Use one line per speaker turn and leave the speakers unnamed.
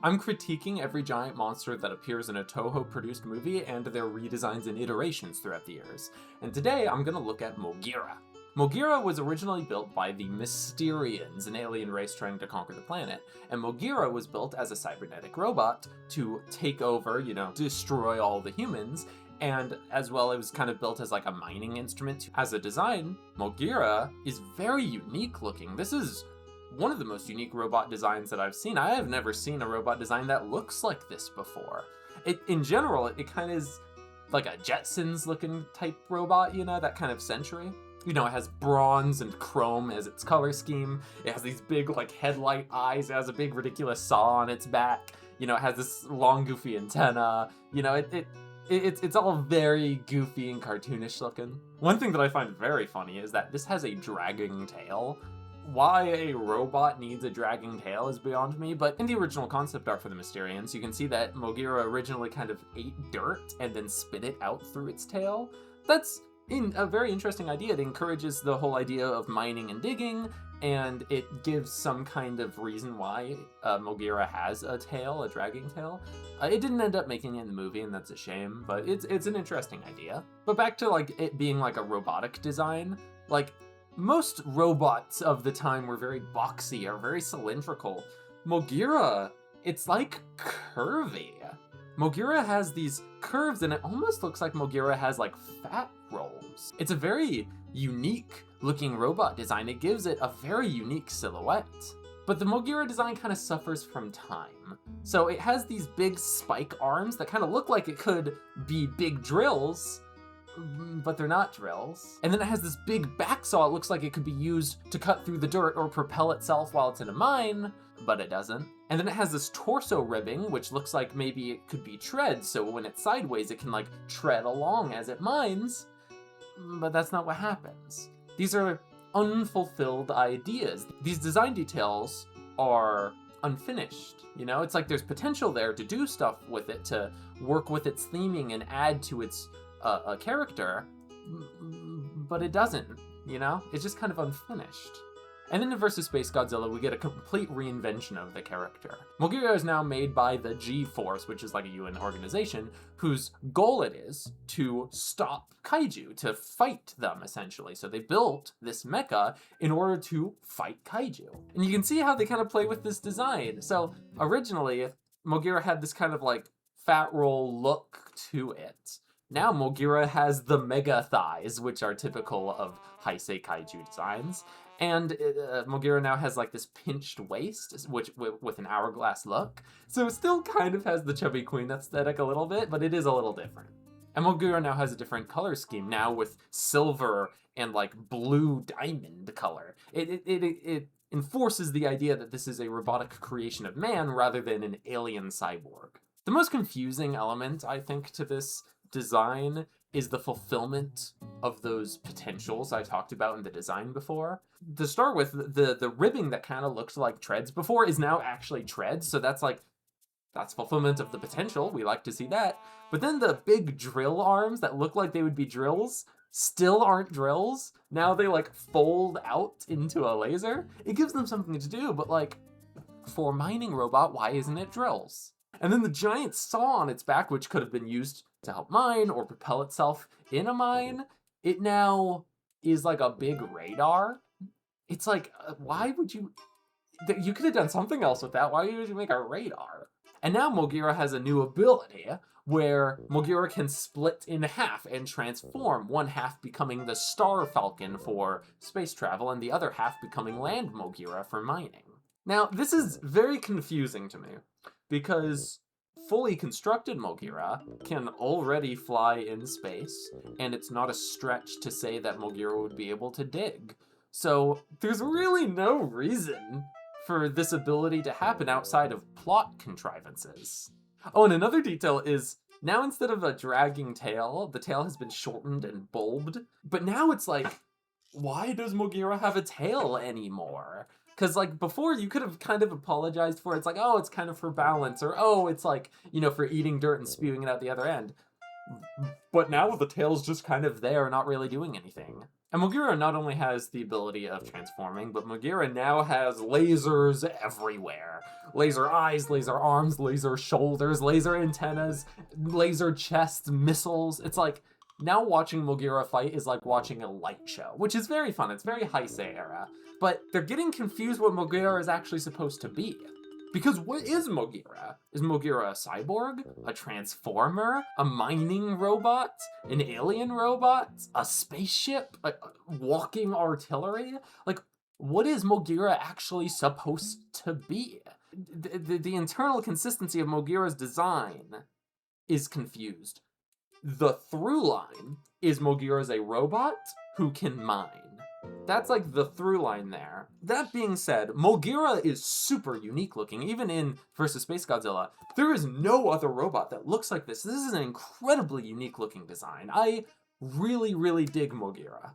I'm critiquing every giant monster that appears in a Toho-produced movie and their redesigns and iterations throughout the years. And today, I'm gonna look at Moguera. Moguera was originally built by the Mysterians, an alien race trying to conquer the planet, and Moguera was built as a cybernetic robot to take over, destroy all the humans, and as well it was kind of built as like a mining instrument. As a design, Moguera is very unique looking. This is one of the most unique robot designs that I've seen. I have never seen a robot design that looks like this before. In general, it kind of is like a Jetsons looking type robot, that kind of century. It has bronze and chrome as its color scheme. It has these big headlight eyes. It has a big ridiculous saw on its back. It has this long goofy antenna. It's all very goofy and cartoonish looking. One thing that I find very funny is that this has a dragging tail. Why a robot needs a dragging tail is beyond me, but in the original concept art for the Mysterians, you can see that Moguera originally kind of ate dirt and then spit it out through its tail. That's a very interesting idea. It encourages the whole idea of mining and digging, and it gives some kind of reason why Moguera has a tail, a dragging tail. It didn't end up making it in the movie, and that's a shame, but it's an interesting idea. But back to it being a robotic design, most robots of the time were very boxy or very cylindrical. Moguera, it's curvy. Moguera has these curves and it almost looks like Moguera has fat rolls. It's a very unique looking robot design. It gives it a very unique silhouette. But the Moguera design kind of suffers from time. So it has these big spike arms that kind of look like it could be big drills, but they're not drills. And then it has this big back saw. It looks like it could be used to cut through the dirt or propel itself while it's in a mine, but it doesn't. And then it has this torso ribbing, which looks like maybe it could be treads, so when it's sideways, it can tread along as it mines, but that's not what happens. These are unfulfilled ideas. These design details are unfinished, It's like there's potential there to do stuff with it, to work with its theming and add to its a character, but it doesn't, It's just kind of unfinished. And then in Versus Spacegodzilla, we get a complete reinvention of the character. Moguera is now made by the G-Force, which is a UN organization, whose goal it is to stop Kaiju, to fight them, essentially. So they built this mecha in order to fight Kaiju. And you can see how they kind of play with this design. So originally, Moguera had this kind of fat roll look to it. Now Moguera has the mega thighs, which are typical of Heisei Kaiju designs. And Moguera now has this pinched waist, which with an hourglass look. So it still kind of has the chubby queen aesthetic a little bit, but it is a little different. And Moguera now has a different color scheme, now with silver and blue diamond color. It enforces the idea that this is a robotic creation of man rather than an alien cyborg. The most confusing element, I think, to this design is the fulfillment of those potentials I talked about in the design before. To start with, the ribbing that kind of looked like treads before is now actually treads, so that's fulfillment of the potential. We like to see that. But then the big drill arms that look like they would be drills still aren't drills. Now they fold out into a laser. It gives them something to do, but for a mining robot, why isn't it drills? And then the giant saw on its back, which could have been used to help mine or propel itself in a mine, it now is a big radar. It's why would you could have done something else with that. Why would you make a radar? And now Moguera has a new ability where Moguera can split in half and transform, one half becoming the Star Falcon for space travel and the other half becoming Land Moguera for mining. Now, this is very confusing to me because fully constructed Moguera can already fly in space, and it's not a stretch to say that Moguera would be able to dig. So there's really no reason for this ability to happen outside of plot contrivances. Oh, and another detail is, now instead of a dragging tail, the tail has been shortened and bulbed, but now it's why does Moguera have a tail anymore? Because, before, you could have kind of apologized for it. It's oh, it's kind of for balance, or, oh, it's for eating dirt and spewing it out the other end. But now the tail's just kind of there, not really doing anything. And Moguera not only has the ability of transforming, but Moguera now has lasers everywhere. Laser eyes, laser arms, laser shoulders, laser antennas, laser chests, missiles. It's like, now watching Moguera fight is like watching a light show, which is very fun. It's very Heisei era. But they're getting confused what Moguera is actually supposed to be. Because what is Moguera? Is Moguera a cyborg? A transformer? A mining robot? An alien robot? A spaceship? A walking artillery? Like, what is Moguera actually supposed to be? The internal consistency of Moguera's design is confused. The through line is Moguera's a robot who can mine. That's like the through line there. That being said, Moguera is super unique looking. Even in vs. Spacegodzilla, there is no other robot that looks like this. This is an incredibly unique looking design. I really, really dig Moguera.